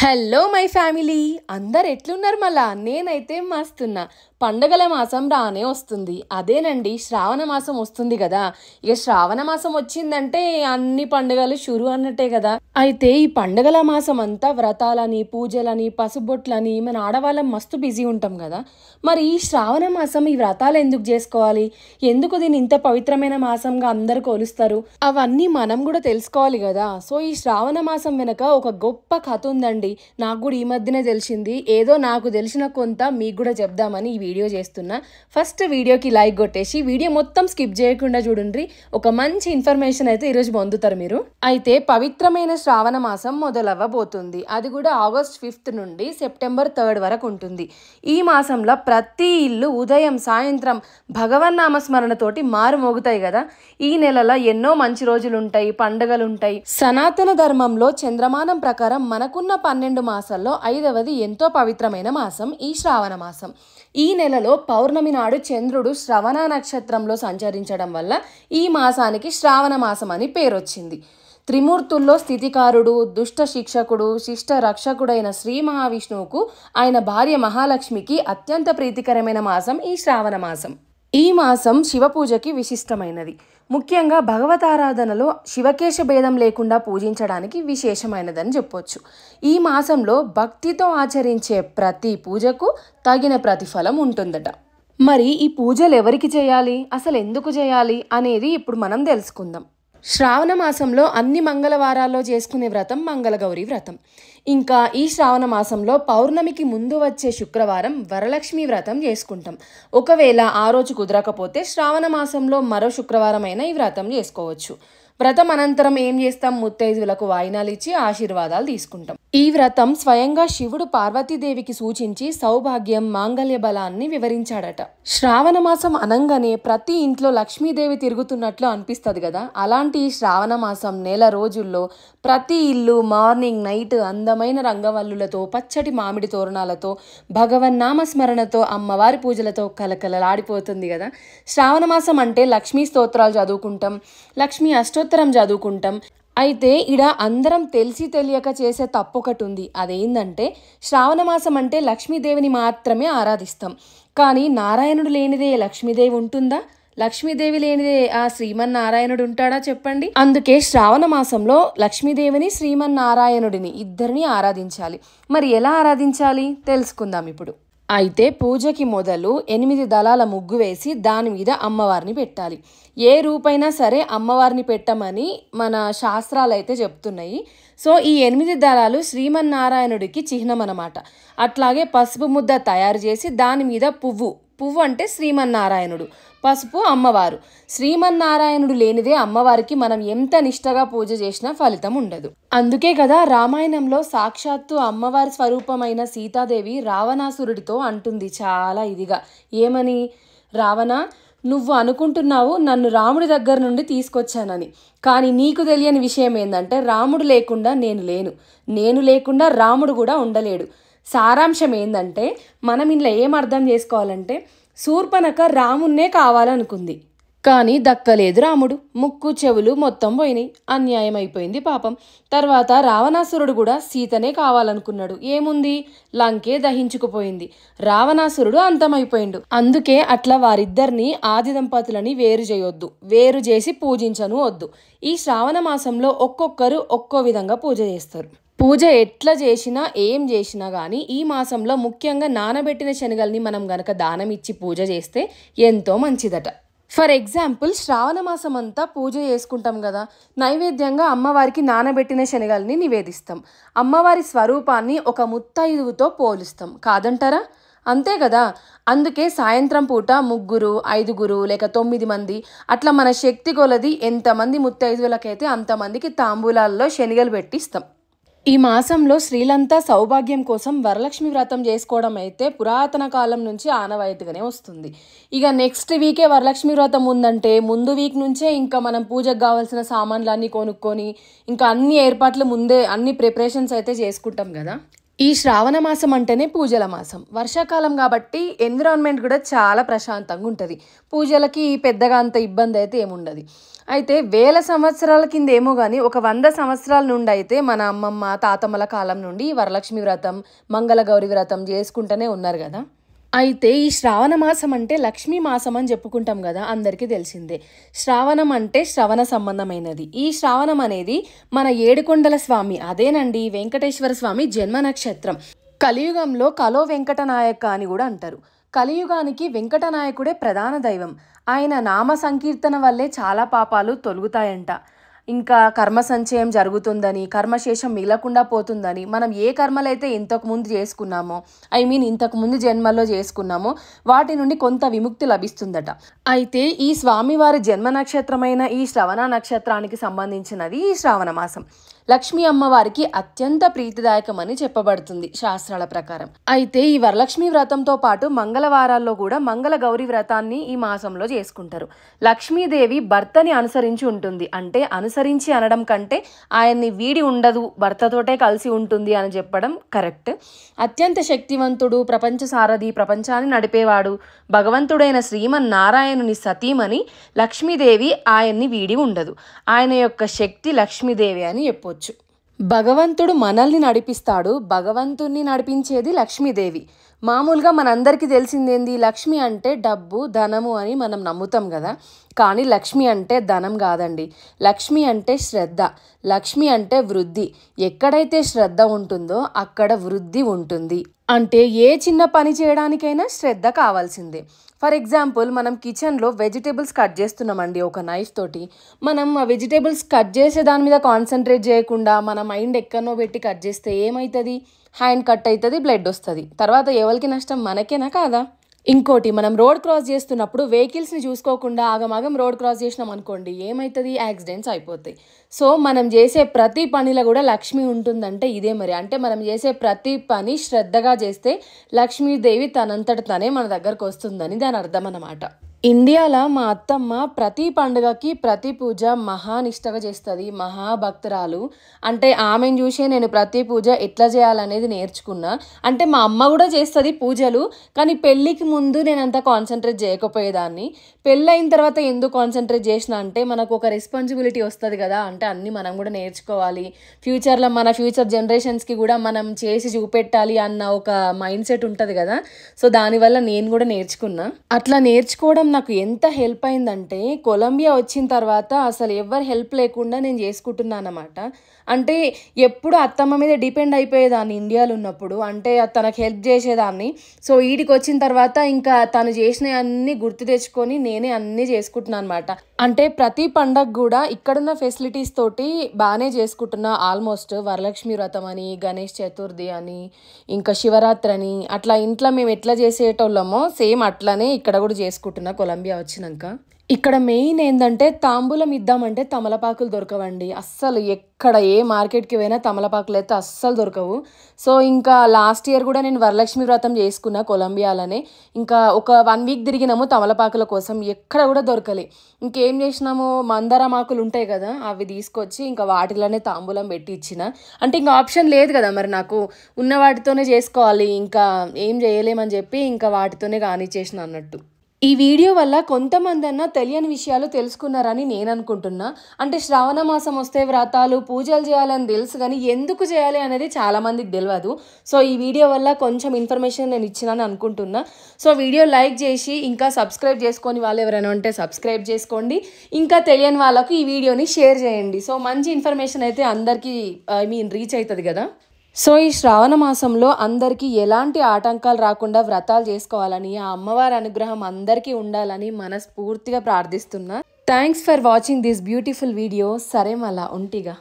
Hello my family అందరు ఎట్లున్నారు? మళ్ళా నేనైతే మస్తున్నా. పండగల మాసం రానే వస్తుంది. అదేనండి, శ్రావణ మాసం వస్తుంది కదా. ఇక శ్రావణ మాసం వచ్చిందంటే అన్ని పండుగలు షురు అన్నట్టే కదా. అయితే ఈ పండగల మాసం అంతా వ్రతాలని, పూజలని, పసుబొట్లని మన ఆడవాళ్ళం మస్తు బిజీ ఉంటాం కదా. మరి ఈ శ్రావణ మాసం ఈ వ్రతాలు ఎందుకు చేసుకోవాలి? ఎందుకు దీన్ని ఇంత పవిత్రమైన మాసంగా అందరు కొలుస్తారు? అవన్నీ మనం కూడా తెలుసుకోవాలి కదా. సో ఈ శ్రావణ మాసం వెనక ఒక గొప్ప కథ ఉందండి. నాకు కూడా ఈ మధ్యనే తెలిసింది. ఏదో నాకు తెలిసిన కొంత మీకు కూడా చెప్దామని ఈ వీడియో చేస్తున్నా. ఫస్ట్ వీడియోకి లైక్ కొట్టేసి వీడియో మొత్తం స్కిప్ చేయకుండా చూడండి. ఒక మంచి ఇన్ఫర్మేషన్ అయితే ఈరోజు పొందుతారు మీరు. అయితే పవిత్రమైన శ్రావణ మాసం మొదలవ్వబోతుంది. అది కూడా ఆగస్ట్ 5 నుండి సెప్టెంబర్ 3 వరకు ఉంటుంది. ఈ మాసంలో ప్రతి ఇల్లు ఉదయం సాయంత్రం భగవన్ నామస్మరణతోటి మారుమోగుతాయి కదా. ఈ నెలలో ఎన్నో మంచి రోజులు ఉంటాయి, పండుగలు ఉంటాయి. సనాతన ధర్మంలో చంద్రమానం ప్రకారం మనకున్న 12 మాసాల్లో 5వది ఎంతో పవిత్రమైన మాసం ఈ శ్రావణ మాసం. ఈ నెలలో పౌర్ణమి నాడు చంద్రుడు శ్రవణ నక్షత్రంలో సంచరించడం వల్ల ఈ మాసానికి శ్రావణ మాసం అని పేరొచ్చింది. త్రిమూర్తుల్లో స్థితికారుడు, దుష్ట శిక్షకుడు, శిష్ట రక్షకుడైన శ్రీ మహావిష్ణువుకు ఆయన భార్య మహాలక్ష్మికి అత్యంత ప్రీతికరమైన మాసం ఈ శ్రావణ మాసం. ఈ మాసం శివపూజకి విశిష్టమైనది. ముఖ్యంగా భగవతారాధనలో శివకేశ భేదం లేకుండా పూజించడానికి విశేషమైనదని చెప్పొచ్చు. ఈ మాసంలో భక్తితో ఆచరించే ప్రతి పూజకు తగిన ప్రతిఫలం ఉంటుందట. మరి ఈ పూజలు ఎవరికి చేయాలి, అసలు ఎందుకు చేయాలి అనేది ఇప్పుడు మనం తెలుసుకుందాం. శ్రావణ మాసంలో అన్ని మంగళవారాల్లో చేసుకునే వ్రతం మంగళగౌరి వ్రతం. ఇంకా ఈ శ్రావణ మాసంలో పౌర్ణమికి ముందు వచ్చే శుక్రవారం వరలక్ష్మి వ్రతం చేసుకుంటాం. ఒకవేళ ఆ రోజు కుదరకపోతే శ్రావణ మాసంలో మరో శుక్రవారం అయినా ఈ వ్రతం చేసుకోవచ్చు. వ్రతం అనంతరం ఏం చేస్తాం? ముత్తైదువులకు వాయినాలు ఇచ్చి ఆశీర్వాదాలు తీసుకుంటాం. ఈ వ్రతం స్వయంగా శివుడు పార్వతీదేవికి సూచించి సౌభాగ్యం, మాంగళ్య బలాన్ని వివరించాడట. శ్రావణ మాసం అనంగానే ప్రతి ఇంట్లో లక్ష్మీదేవి తిరుగుతున్నట్లు అనిపిస్తుంది కదా. అలాంటి ఈ శ్రావణ మాసం నెల రోజుల్లో ప్రతి ఇల్లు మార్నింగ్ నైట్ అందమైన రంగవల్లులతో, పచ్చటి మామిడి తోరణాలతో, భగవన్ నామస్మరణతో, అమ్మవారి పూజలతో కలకలలాడిపోతుంది కదా. శ్రావణ మాసం అంటే లక్ష్మీ స్తోత్రాలు చదువుకుంటాం, లక్ష్మీ అష్టోత్తరం చదువుకుంటాం. అయితే ఇడ అందరం తెలిసి తెలియక చేసే తప్పు ఒకటి ఉంది. అదేంటంటే శ్రావణ మాసం అంటే లక్ష్మీదేవిని మాత్రమే ఆరాధిస్తాం. కానీ నారాయణుడు లేనిదే లక్ష్మీదేవి ఉంటుందా? లక్ష్మీదేవి లేనిదే ఆ శ్రీమన్నారాయణుడు ఉంటాడా చెప్పండి. అందుకే శ్రావణ మాసంలో లక్ష్మీదేవిని, శ్రీమన్నారాయణుడిని ఇద్దరిని ఆరాధించాలి. మరి ఎలా ఆరాధించాలి తెలుసుకుందాం ఇప్పుడు. అయితే పూజకి మొదలు 8 దళాల ముగ్గు వేసి దాని మీద అమ్మవారిని పెట్టాలి. ఏ రూపైనా సరే అమ్మవారిని పెట్టమని మన శాస్త్రాలు అయితే చెప్తున్నాయి. సో ఈ 8 దళాలు శ్రీమన్నారాయణుడికి చిహ్నం అన్నమాట. అట్లాగే పసుపు ముద్ద తయారు చేసి దాని మీద పువ్వు అంటే శ్రీమన్నారాయణుడు, పసుపు అమ్మవారు. శ్రీమన్నారాయణుడు లేనిదే అమ్మవారికి మనం ఎంత నిష్టగా పూజ చేసినా ఫలితం ఉండదు. అందుకే కదా రామాయణంలో సాక్షాత్తు అమ్మవారి స్వరూపమైన సీతాదేవి రావణాసురుడితో అంటుంది చాలా ఇదిగా, ఏమని? రావణ, నువ్వు అనుకుంటున్నావు నన్ను రాముడి దగ్గర నుండి తీసుకొచ్చానని. కానీ నీకు తెలియని విషయం ఏంటంటే రాముడు లేకుండా నేను లేకుండా రాముడు కూడా ఉండలేడు. సారాంశం ఏంటంటే మనం ఇంట్లో ఏం అర్థం చేసుకోవాలంటే శూర్పణఖ రామున్నే కావాలనుకుంది, కానీ దక్కలేదు రాముడు. ముక్కు చెవులు మొత్తం పోయినాయి, అన్యాయం అయిపోయింది పాపం. తర్వాత రావణాసురుడు కూడా సీతనే కావాలనుకున్నాడు. ఏముంది? లంకే దహించుకుపోయింది, రావణాసురుడు అంతమైపోయిండు. అందుకే అట్లా వారిద్దరిని ఆది దంపతులని వేరు చేయొద్దు, వేరు చేసి పూజించను వద్దు. ఈ శ్రావణ మాసంలో ఒక్కొక్కరు ఒక్కో విధంగా పూజ చేస్తారు. పూజ ఎట్లా చేసినా ఏం చేసినా కానీ ఈ మాసంలో ముఖ్యంగా నానబెట్టిన శనగల్ని మనం గనక దానం ఇచ్చి పూజ చేస్తే ఎంతో మంచిదట. ఫర్ ఎగ్జాంపుల్ శ్రావణ మాసం అంతా పూజ చేసుకుంటాం కదా, నైవేద్యంగా అమ్మవారికి నానబెట్టిన శనగల్ని నివేదిస్తాం. అమ్మవారి స్వరూపాన్ని ఒక ముత్తైదువుతో పోలుస్తాం, కాదంటారా? అంతే కదా. అందుకే సాయంత్రం పూట 3, 5 లేక 9 మంది అట్లా మన శక్తి కొలది ఎంతమంది ముత్తైదువులకైతే అంతమందికి తాంబూలాల్లో శనగలు పెట్టిస్తాం. ఈ మాసంలో స్త్రీలంతా సౌభాగ్యం కోసం వరలక్ష్మి వ్రతం చేసుకోవడం అయితే పురాతన కాలం నుంచి ఆనవాయితీగానే వస్తుంది. ఇక నెక్స్ట్ వీకే వరలక్ష్మి వ్రతం ఉందంటే ముందు వీక్ నుంచే ఇంకా మనం పూజకు కావాల్సిన సామాన్లు అన్నీ కొనుక్కొని ఇంకా అన్ని ఏర్పాట్లు ముందే అన్ని ప్రిపరేషన్స్ అయితే చేసుకుంటాం కదా. ఈ శ్రావణ మాసం అంటేనే పూజల మాసం. వర్షాకాలం కాబట్టి ఎన్విరాన్మెంట్ కూడా చాలా ప్రశాంతంగా ఉంటుంది. పూజలకి పెద్దగా అంత ఇబ్బంది అయితే ఏముండదు. అయితే వేల సంవత్సరాల కింద ఏమో కానీ ఒక 100 సంవత్సరాల నుండి అయితే మన అమ్మమ్మ తాతమ్మల కాలం నుండి వరలక్ష్మి వ్రతం, మంగళగౌరి వ్రతం చేసుకుంటూనే ఉన్నారు కదా. అయితే ఈ శ్రావణ మాసం అంటే లక్ష్మీ మాసం అని చెప్పుకుంటాం కదా, అందరికీ తెలిసిందే. శ్రావణం అంటే శ్రవణ సంబంధమైనది. ఈ శ్రావణం అనేది మన ఏడుకొండల స్వామి, అదేనండి వెంకటేశ్వర స్వామి జన్మ నక్షత్రం. కలియుగంలో కలో వెంకటనాయక అని కూడా అంటారు. కలియుగానికి వెంకటనాయకుడే ప్రధాన దైవం. ఆయన నామ సంకీర్తన వల్లే చాలా పాపాలు తొలుగుతాయంట. ఇంకా కర్మ సంచయం జరుగుతుందని, కర్మశేషం మిగలకుండా పోతుందని, మనం ఏ కర్మలైతే ఇంతకుముందు చేసుకున్నామో, ఇంతకుముందు జన్మలో చేసుకున్నామో వాటి నుండి కొంత విముక్తి లభిస్తుందట. అయితే ఈ స్వామివారి జన్మ నక్షత్రమైన ఈ శ్రవణ నక్షత్రానికి సంబంధించినది ఈ శ్రావణ మాసం. లక్ష్మీ అమ్మవారికి అత్యంత ప్రీతిదాయకమని చెప్పబడుతుంది శాస్త్రాల ప్రకారం. అయితే ఈ వరలక్ష్మి వ్రతంతో పాటు మంగళవారాల్లో కూడా మంగళ గౌరి వ్రతాన్ని ఈ మాసంలో చేసుకుంటారు. లక్ష్మీదేవి భర్తని అనుసరించి ఉంటుంది. అంటే అనుసరించి అనడం కంటే ఆయన్ని వీడి ఉండదు, భర్తతోటే కలిసి ఉంటుంది అని చెప్పడం కరెక్ట్. అత్యంత శక్తివంతుడు, ప్రపంచ సారథి, ప్రపంచాన్ని నడిపేవాడు, భగవంతుడైన శ్రీమన్నారాయణుని సతీమణి లక్ష్మీదేవి ఆయన్ని వీడి ఉండదు. ఆయన యొక్క శక్తి లక్ష్మీదేవి అని చెప్పొచ్చు. భగవంతుడు మనల్ని నడిపిస్తాడు, భగవంతుణ్ణి నడిపించేది లక్ష్మీదేవి. మామూలుగా మనందరికీ తెలిసిందేంది, లక్ష్మి అంటే డబ్బు, ధనము అని మనం నమ్ముతాం కదా. కానీ లక్ష్మి అంటే ధనం కాదండి. లక్ష్మి అంటే శ్రద్ధ, లక్ష్మి అంటే వృద్ధి. ఎక్కడైతే శ్రద్ధ ఉంటుందో అక్కడ వృద్ధి ఉంటుంది. అంటే ఏ చిన్న పని చేయడానికైనా శ్రద్ధ కావాల్సిందే. ఫర్ ఎగ్జాంపుల్, మనం కిచెన్లో వెజిటేబుల్స్ కట్ చేస్తున్నామండి ఒక నైఫ్ తోటి. మనం ఆ వెజిటేబుల్స్ కట్ చేసే దాని మీద కాన్సన్ట్రేట్ చేయకుండా మన మైండ్ ఎక్కడనో పెట్టి కట్ చేస్తే ఏమవుతుంది? హ్యాండ్ కట్ అవుతుంది, బ్లడ్ వస్తుంది. తర్వాత ఎవరికి నష్టం? మనకేనా కాదా? ఇంకోటి, మనం రోడ్ క్రాస్ చేస్తున్నప్పుడు వెహికల్స్ని చూసుకోకుండా ఆగమాగం రోడ్ క్రాస్ చేసినాం అనుకోండి, ఏమవుతుంది? యాక్సిడెంట్స్ అయిపోతాయి. సో మనం చేసే ప్రతి పనిలో కూడా లక్ష్మి ఉంటుందంటే ఇదే మరి. అంటే మనం చేసే ప్రతి పని శ్రద్ధగా చేస్తే లక్ష్మీదేవి తనంతట తనే మన దగ్గరకు వస్తుందని దాని అర్థం అన్నమాట. ఇండియాలో మా అత్తమ్మ ప్రతి పండుగకి ప్రతి పూజ మహానిష్టగా చేస్తుంది, మహాభక్తురాలు. అంటే ఆమెను చూసే నేను ప్రతి పూజ ఎట్లా చేయాలనేది నేర్చుకున్నా. అంటే మా అమ్మ కూడా చేస్తుంది పూజలు, కానీ పెళ్ళికి ముందు నేను అంత కాన్సన్ట్రేట్ చేయకపోయేదాన్ని. పెళ్ళైన తర్వాత ఎందుకు కాన్సన్ట్రేట్ చేసిన అంటే మనకు ఒక రెస్పాన్సిబిలిటీ వస్తుంది కదా. అంటే అన్నీ మనం కూడా నేర్చుకోవాలి, ఫ్యూచర్లో మన ఫ్యూచర్ జనరేషన్స్కి కూడా మనం చేసి చూపెట్టాలి అన్న ఒక మైండ్ సెట్ ఉంటుంది కదా. సో దానివల్ల నేను కూడా నేర్చుకున్నా. అట్లా నేర్చుకోవడం నాకు ఎంత హెల్ప్ అయిందంటే, కొలంబియా వచ్చిన తర్వాత అసలు ఎవరు హెల్ప్ లేకుండా నేను చేసుకుంటున్నాను అన్నమాట. అంటే ఎప్పుడు అత్తమ్మ మీద డిపెండ్ అయిపోయేదాన్ని ఇండియాలో ఉన్నప్పుడు. అంటే తనకు హెల్ప్ చేసేదాన్ని. సో ఈడికి వచ్చిన తర్వాత ఇంకా తను చేసినవి అన్నీ గుర్తు తెచ్చుకొని నేనే అన్నీ చేసుకుంటున్నాను అనమాట. అంటే ప్రతి పండగ కూడా ఇక్కడున్న ఫెసిలిటీస్ తోటి బాగానే చేసుకుంటున్నా. ఆల్మోస్ట్ వరలక్ష్మి వ్రతం అని, గణేష్ చతుర్థి అని, ఇంకా శివరాత్రి అని, అట్లా ఇంట్లో మేము ఎట్లా చేసేటోళ్ళమో సేమ్ అట్లానే ఇక్కడ కూడా చేసుకుంటున్నా కొలంబియా వచ్చినాక. ఇక్కడ మెయిన్ ఏంటంటే తాంబూలం ఇద్దామంటే తమలపాకులు దొరకవండి అస్సలు. ఎక్కడ ఏ మార్కెట్కి పోయినా తమలపాకులు అయితే అస్సలు దొరకవు. సో ఇంకా లాస్ట్ ఇయర్ కూడా నేను వరలక్ష్మి వ్రతం చేసుకున్నా కొలంబియాలోనే. ఇంకా ఒక 1 వీక్ తిరిగినాము తమలపాకుల కోసం, ఎక్కడ కూడా దొరకలే. ఇంకేం చేసినాము, మందారం ఆకులు ఉంటాయి కదా, అవి తీసుకొచ్చి ఇంకా వాటిలోనే తాంబూలం పెట్టి ఇచ్చిన. అంటే ఇంకా ఆప్షన్ లేదు కదా మరి, నాకు ఉన్న వాటితోనే చేసుకోవాలి, ఇంకా ఏం చేయలేమని చెప్పి ఇంకా వాటితోనే కానిచ్చేసిన అన్నట్టు. ఈ వీడియో వల్ల కొంతమంది అన్నా తెలియని విషయాలు తెలుసుకున్నారని నేను అనుకుంటున్నా. అంటే శ్రావణ మాసం వస్తే వ్రతాలు పూజలు చేయాలని తెలుసు, కానీ ఎందుకు చేయాలి అనేది చాలామందికి తెలియదు. సో ఈ వీడియో వల్ల కొంచెం ఇన్ఫర్మేషన్ నేను ఇచ్చినాను అనుకుంటున్నా. సో వీడియో లైక్ చేసి ఇంకా సబ్స్క్రైబ్ చేసుకొని వాళ్ళు ఎవరైనా ఉంటే సబ్స్క్రైబ్ చేసుకోండి. ఇంకా తెలియని వాళ్ళకు ఈ వీడియోని షేర్ చేయండి. సో మంచి ఇన్ఫర్మేషన్ అయితే అందరికీ రీచ్ అవుతుంది కదా. సో ఈ శ్రావణ మాసంలో అందరికీ ఎలాంటి ఆటంకాలు రాకుండా వ్రతాలు చేసుకోవాలని, ఆ అమ్మవారి అనుగ్రహం అందరికీ ఉండాలని మనస్ఫూర్తిగా ప్రార్థిస్తున్నా. Thanks for watching this beautiful video. సరే మళ్ళా ఉంటిగా.